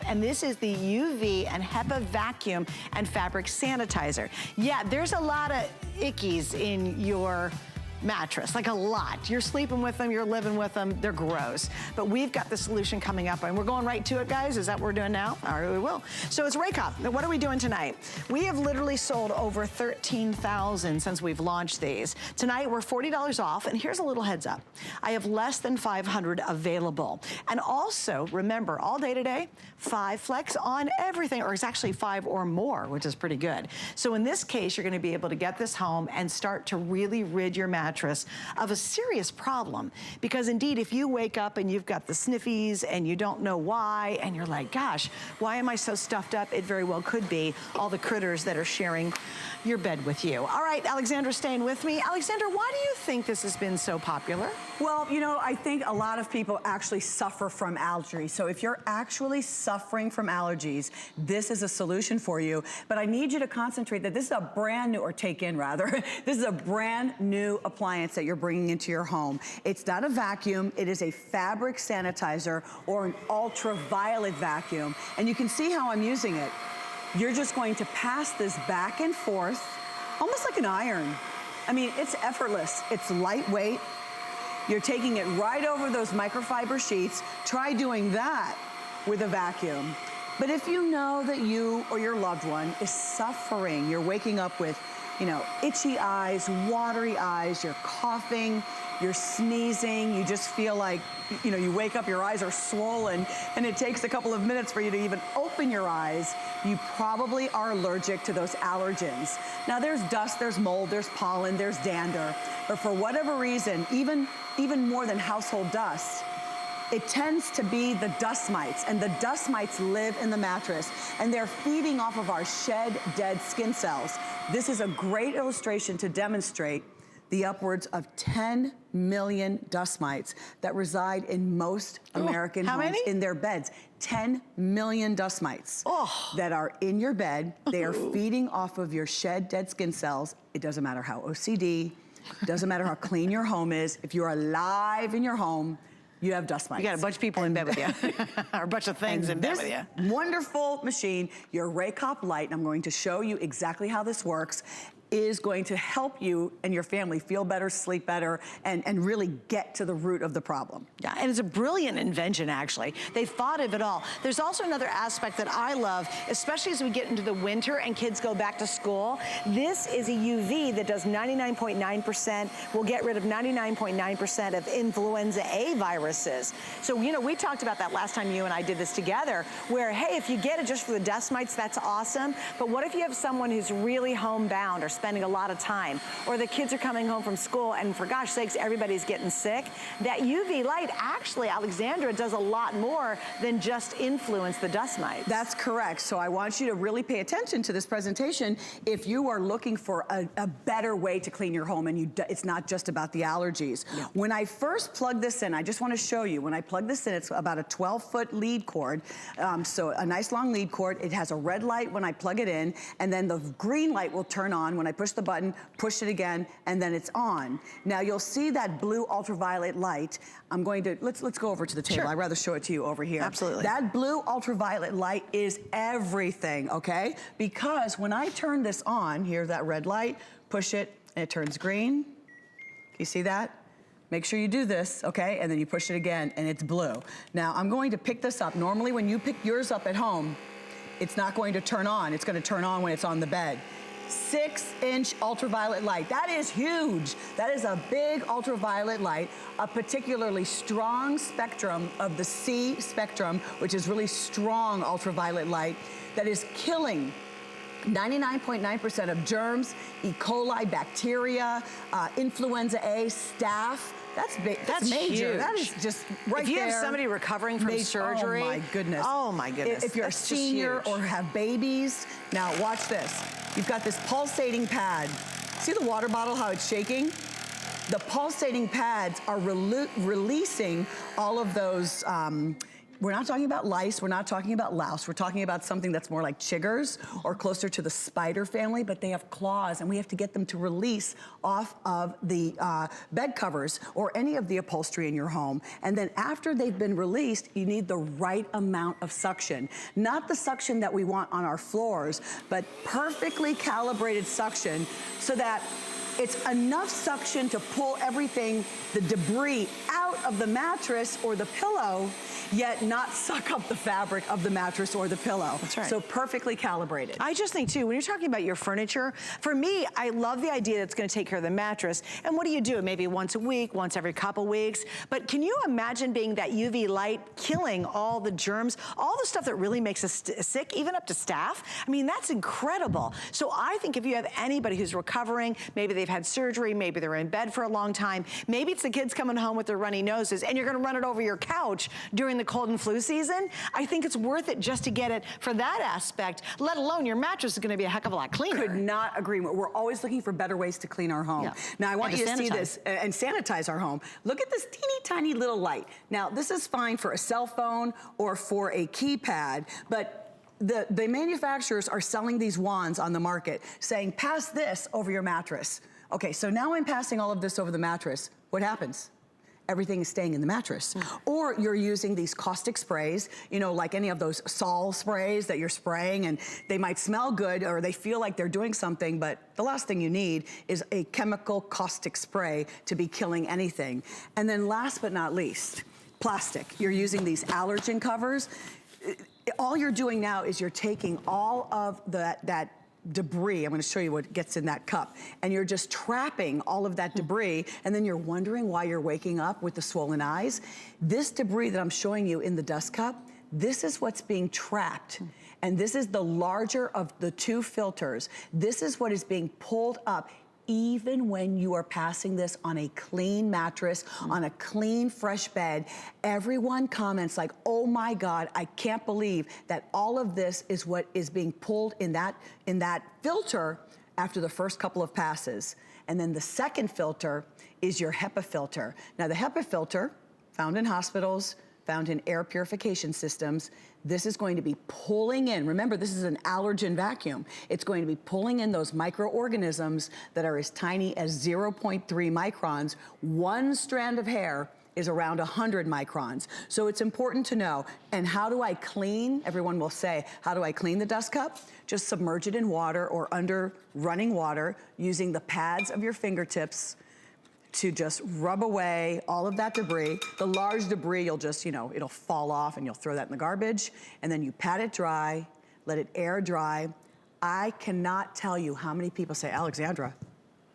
And this is the UV and HEPA vacuum and fabric sanitizer. Yeah, there's a lot of ickies in your mattress, like a lot. You're sleeping with them, you're living with them, they're gross. But we've got the solution coming up, and we're going right to it, guys. Is that what we're doing now? All right, we will. So it's RAYCOP. Now, what are we doing tonight? We have literally sold over 13,000 since we've launched these. Tonight, we're $40 off, and here's a little heads up. I have less than 500 available. And also, remember, all day today, 5 flex on everything, or it's actually 5 or more, which is pretty good. So in this case, you're gonna be able to get this home and start to really rid your mattress of a serious problem. Because indeed, if you wake up and you've got the sniffies and you don't know why, and you're like, gosh, why am I so stuffed up? It very well could be all the critters that are sharing your bed with you. All right, Alexandra's staying with me. Alexandra, why do you think this has been so popular? Well, you know, I think a lot of people actually suffer from allergies. So if you're actually suffering from allergies, this is a solution for you. But I need you to concentrate that this is a brand new, or take in rather, this is a brand new appliance that you're bringing into your home. It's not a vacuum, it is a fabric sanitizer or an ultraviolet vacuum. And you can see how I'm using it. You're just going to pass this back and forth, almost like an iron. I mean, it's effortless, it's lightweight. You're taking it right over those microfiber sheets. Try doing that with a vacuum. But if you know that you or your loved one is suffering, you're waking up with, you know, itchy eyes, watery eyes, you're coughing, you're sneezing, you just feel like, you know, you wake up, your eyes are swollen, and it takes a couple of minutes for you to even open your eyes, you probably are allergic to those allergens. Now there's dust, there's mold, there's pollen, there's dander, but for whatever reason, even more than household dust, it tends to be the dust mites, and the dust mites live in the mattress, and they're feeding off of our shed dead skin cells. This is a great illustration to demonstrate the upwards of 10 million dust mites that reside in most American homes in their beds. 10 million dust mites that are in your bed. They are feeding off of your shed dead skin cells. It doesn't matter how OCD, doesn't matter how clean your home is. If you're alive in your home, you have dust mites. You got a bunch of people in bed with you, or a bunch of things in bed with you. Wonderful machine, your RAYCOP Lite, and I'm going to show you exactly how this works, is going to help you and your family feel better, sleep better, and really get to the root of the problem. Yeah, and it's a brilliant invention, actually. They thought of it all. There's also another aspect that I love, especially as we get into the winter and kids go back to school. This is a UV that does 99.9%, will get rid of 99.9% of influenza A viruses. So, you know, we talked about that last time you and I did this together, where, hey, if you get it just for the dust mites, that's awesome. But what if you have someone who's really homebound or spending a lot of time, or the kids are coming home from school and for gosh sakes, everybody's getting sick? That UV light actually, Alexandra, does a lot more than just influence the dust mites. That's correct. So I want you to really pay attention to this presentation if you are looking for a better way to clean your home, and it's not just about the allergies. Yeah. When I first plugged this in, I just want to show you, when I plug this in, it's about a 12-foot lead cord. So a nice long lead cord. It has a red light when I plug it in, and then the green light will turn on when I push the button, push it again, and then it's on. Now you'll see that blue ultraviolet light. I'm going to, let's go over to the table. Sure. I'd rather show it to you over here. Absolutely. That blue ultraviolet light is everything, okay? Because when I turn this on, here's that red light, push it, and it turns green. Can you see that? Make sure you do this, okay? And then you push it again, and it's blue. Now, I'm going to pick this up. Normally, when you pick yours up at home, it's not going to turn on. It's going to turn on when it's on the bed. 6-inch ultraviolet light. That is huge. That is a big ultraviolet light, a particularly strong spectrum of the C spectrum, which is really strong ultraviolet light that is killing 99.9% of germs, E. coli, bacteria, influenza A, staph. That's big. That's major. Huge. That is just right there. If you have somebody recovering from surgery. Oh my goodness. Oh my goodness. If you're a senior or have babies. Now watch this. You've got this pulsating pad. See the water bottle, how it's shaking? The pulsating pads are releasing all of those we're not talking about lice, we're not talking about louse, we're talking about something that's more like chiggers or closer to the spider family, but they have claws and we have to get them to release off of the bed covers or any of the upholstery in your home. And then after they've been released, you need the right amount of suction. Not the suction that we want on our floors, but perfectly calibrated suction so that it's enough suction to pull everything, the debris, out of the mattress or the pillow, yet not suck up the fabric of the mattress or the pillow. That's right. So perfectly calibrated. I just think too, when you're talking about your furniture, for me, I love the idea that it's gonna take care of the mattress. And what do you do? Maybe once a week, once every couple weeks. But can you imagine being that UV light killing all the germs, all the stuff that really makes us sick, even up to staph? I mean, that's incredible. So I think if you have anybody who's recovering, maybe they've had surgery, maybe they're in bed for a long time, maybe it's the kids coming home with their runny noses and you're gonna run it over your couch during the cold and flu season, I think it's worth it just to get it for that aspect, let alone your mattress is gonna be a heck of a lot cleaner. Could not agree more. We're always looking for better ways to clean our home. Yeah. Now I want you to sanitize. see this and sanitize our home. Look at this teeny tiny little light. Now this is fine for a cell phone or for a keypad, but the manufacturers are selling these wands on the market saying, pass this over your mattress. Okay, so now I'm passing all of this over the mattress. What happens? Everything is staying in the mattress. Or you're using these caustic sprays, you know, like any of those Sol sprays that you're spraying and they might smell good or they feel like they're doing something, but the last thing you need is a chemical caustic spray to be killing anything. And then last but not least, plastic. You're using these allergen covers. All you're doing now is you're taking all of that debris, I'm gonna show you what gets in that cup, and you're just trapping all of that debris, and then you're wondering why you're waking up with the swollen eyes. This debris that I'm showing you in the dust cup, this is what's being trapped. And this is the larger of the two filters. This is what is being pulled up even when you are passing this on a clean mattress, on a clean, fresh bed. Everyone comments like, oh my God, I can't believe that all of this is what is being pulled in that filter after the first couple of passes. And then the second filter is your HEPA filter. Now the HEPA filter, found in hospitals, found in air purification systems, this is going to be pulling in, remember this is an allergen vacuum, it's going to be pulling in those microorganisms that are as tiny as 0.3 microns. One strand of hair is around 100 microns. So it's important to know. And how do I clean? Everyone will say, how do I clean the dust cup? Just submerge it in water or under running water using the pads of your fingertips to just rub away all of that debris. The large debris, you'll just, you know, it'll fall off and you'll throw that in the garbage. And then you pat it dry, let it air dry. I cannot tell you how many people say, Alexandra,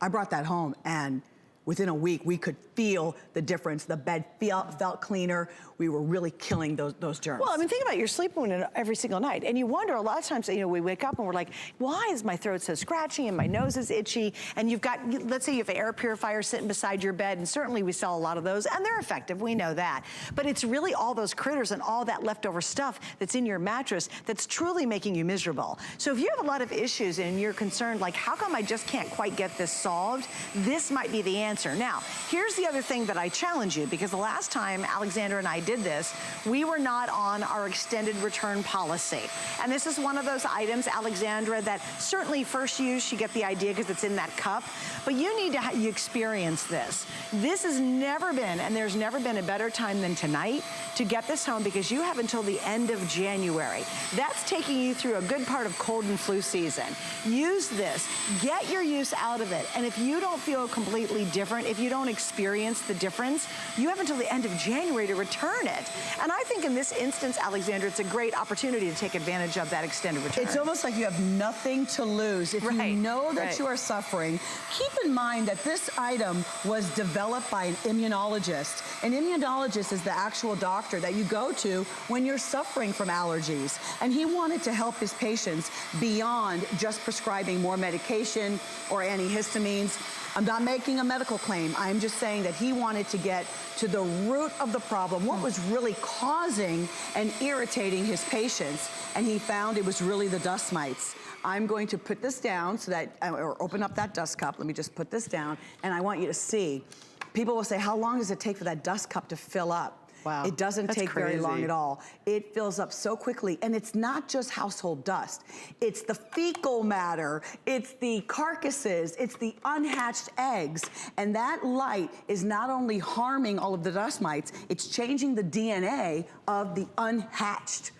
I brought that home and within a week, we could feel the difference. The bed felt cleaner. We were really killing those germs. Well, I mean, think about it. You're sleeping in it every single night. And you wonder a lot of times, you know, we wake up and we're like, why is my throat so scratchy and my nose is itchy? And you've got, let's say you have an air purifier sitting beside your bed, and certainly we sell a lot of those, and they're effective, we know that. But it's really all those critters and all that leftover stuff that's in your mattress that's truly making you miserable. So if you have a lot of issues and you're concerned, like, how come I just can't quite get this solved? This might be the answer. Now, here's the other thing that I challenge you, because the last time Alexandra and I did this, we were not on our extended return policy. And this is one of those items, Alexandra, that certainly first use, you get the idea because it's in that cup, but you need to you experience this. This has never been, and there's never been a better time than tonight to get this home, because you have until the end of January. That's taking you through a good part of cold and flu season. Use this, get your use out of it, and if you don't feel completely different, if you don't experience the difference, you have until the end of January to return it. And I think in this instance, Alexandra, it's a great opportunity to take advantage of that extended return. It's almost like you have nothing to lose. If you know that you are suffering, keep in mind that this item was developed by an immunologist. An immunologist is the actual doctor that you go to when you're suffering from allergies. And he wanted to help his patients beyond just prescribing more medication or antihistamines. I'm not making a medical claim. I'm just saying that he wanted to get to the root of the problem, what was really causing and irritating his patients. And he found it was really the dust mites. I'm going to put this down so that, or open up that dust cup. Let me just put this down, and I want you to see. People will say, how long does it take for that dust cup to fill up? Wow. It doesn't That's take very long crazy. at all. It fills up so quickly, and it's not just household dust. It's the fecal matter, it's the carcasses, it's the unhatched eggs, and that light is not only harming all of the dust mites, it's changing the DNA of the unhatched,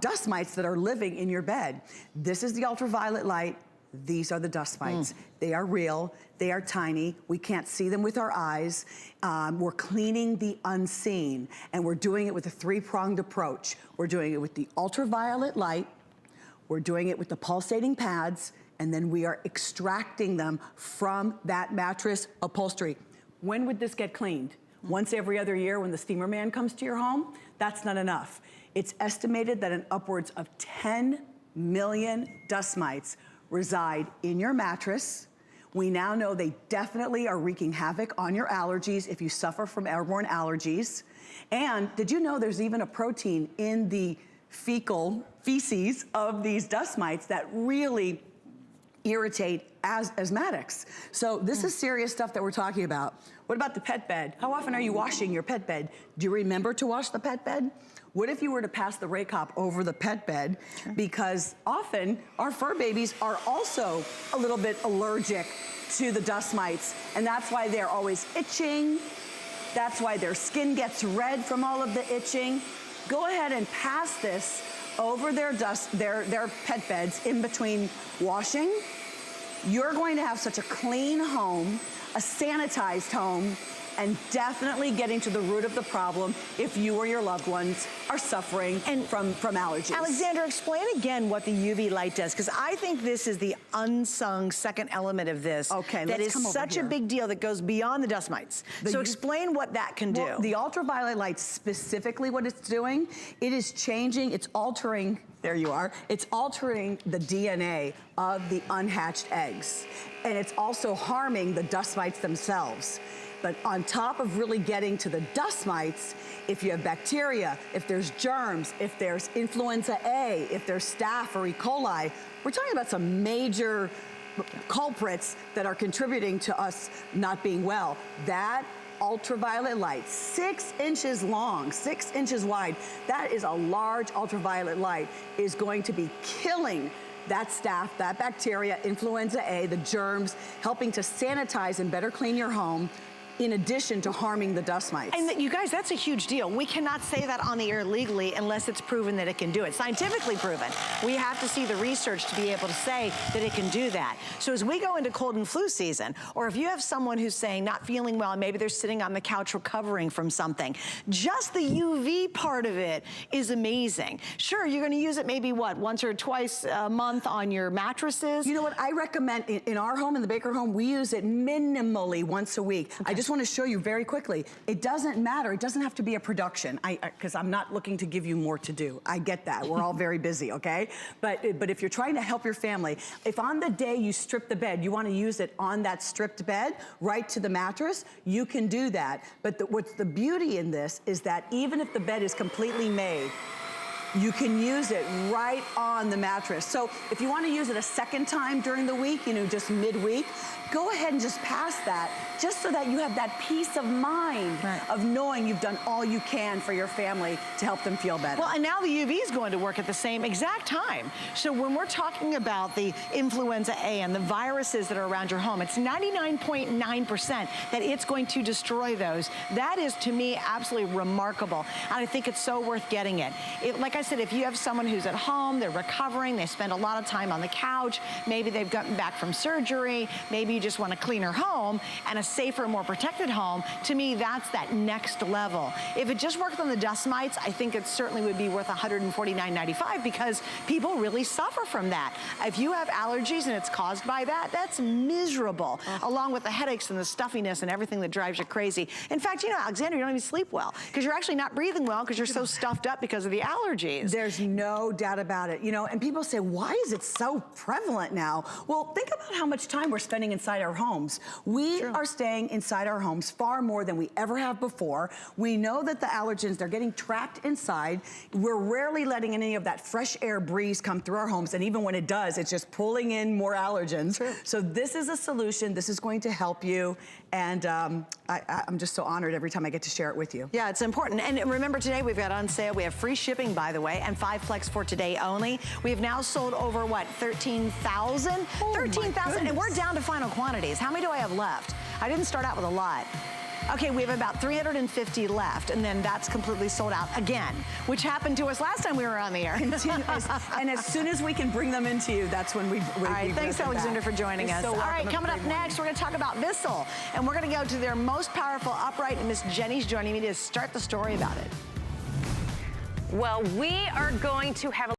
dust mites that are living in your bed. This is the ultraviolet light. These are the dust mites. They are real, they are tiny, we can't see them with our eyes. We're cleaning the unseen, and we're doing it with a three-pronged approach. We're doing it with the ultraviolet light, we're doing it with the pulsating pads, and then we are extracting them from that mattress upholstery. When would this get cleaned? Once every other year when the steamer man comes to your home? That's not enough. It's estimated that an upwards of 10 million dust mites reside in your mattress. We now know they definitely are wreaking havoc on your allergies if you suffer from airborne allergies. And did you know there's even a protein in the feces of these dust mites that really irritate asthmatics? So this is serious stuff that we're talking about. What about the pet bed? How often are you washing your pet bed? Do you remember to wash the pet bed? What if you were to pass the RAYCOP over the pet bed? Sure. Because often our fur babies are also a little bit allergic to the dust mites, and that's why they're always itching. That's why their skin gets red from all of the itching. Go ahead and pass this over their pet beds in between washing. You're going to have such a clean home, a sanitized home, and definitely getting to the root of the problem if you or your loved ones are suffering from allergies. Alexandra, explain again what the UV light does, because I think this is the unsung second element of this. Okay, that is such a big deal that goes beyond the dust mites. So explain what that can do. The ultraviolet light, specifically what it's doing, it is changing, it's altering, there you are, it's altering the DNA of the unhatched eggs. And it's also harming the dust mites themselves. But on top of really getting to the dust mites, if you have bacteria, if there's germs, if there's influenza A, if there's staph or E. coli, we're talking about some major culprits that are contributing to us not being well. That ultraviolet light, 6 inches long, 6 inches wide, that is a large ultraviolet light, is going to be killing that staph, that bacteria, influenza A, the germs, helping to sanitize and better clean your home, in addition to harming the dust mites. And you guys, that's a huge deal. We cannot say that on the air legally unless it's proven that it can do it. Scientifically proven. We have to see the research to be able to say that it can do that. So as we go into cold and flu season, or if you have someone who's saying not feeling well, maybe they're sitting on the couch recovering from something, just the UV part of it is amazing. Sure, you're gonna use it maybe what, once or twice a month on your mattresses? You know what, I recommend, in our home, in the Baker home, we use it minimally once a week. Okay. I just want to show you very quickly. It doesn't matter. It doesn't have to be a production. Because I'm not looking to give you more to do. I get that. We're all very busy, okay? But if you're trying to help your family, if on the day you strip the bed, you want to use it on that stripped bed, right to the mattress, you can do that. But what's the beauty in this is that even if the bed is completely made, you can use it right on the mattress. So if you want to use it a second time during the week, just midweek, go ahead and just pass that, just so that you have that peace of mind of knowing you've done all you can for your family to help them feel better. Well, and now the UV is going to work at the same exact time. So when we're talking about the influenza A and the viruses that are around your home, it's 99.9% that it's going to destroy those. That is, to me, absolutely remarkable. And I think it's so worth getting it. Like I said, if you have someone who's at home, they're recovering, they spend a lot of time on the couch, maybe they've gotten back from surgery, maybe you just want a cleaner home and a safer, more protected home, to me, that's that next level. If it just worked on the dust mites, I think it certainly would be worth $149.95 because people really suffer from that. If you have allergies and it's caused by that, that's miserable, along with the headaches and the stuffiness and everything that drives you crazy. In fact, Alexandra, you don't even sleep well because you're actually not breathing well because you're so stuffed up because of the allergies. allergies. There's no doubt about it. You know, and people say, why is it so prevalent now? Well, think about how much time we're spending inside our homes. We are staying inside our homes far more than we ever have before. We know that the allergens, they're getting trapped inside. We're rarely letting any of that fresh air breeze come through our homes, and even when it does, it's just pulling in more allergens. So this is a solution. This is going to help you, and I'm just so honored every time I get to share it with you. Yeah, it's important. And remember, today we've got on sale, we have free shipping, by the way, and 5 flex for today only. We have now sold over, what, 13,000? 13,000, and we're down to final quantities. How many do I have left? I didn't start out with a lot. Okay, we have about 350 left, and then that's completely sold out again, which happened to us last time we were on the air. And as soon as we can bring them into you, that's when we All right, thanks, Alexander, for joining us. So all right, coming up next, we're going to talk about Vissel, and we're going to go to their most powerful upright, and Miss Jenny's joining me to start the story about it. Well, we are going to have a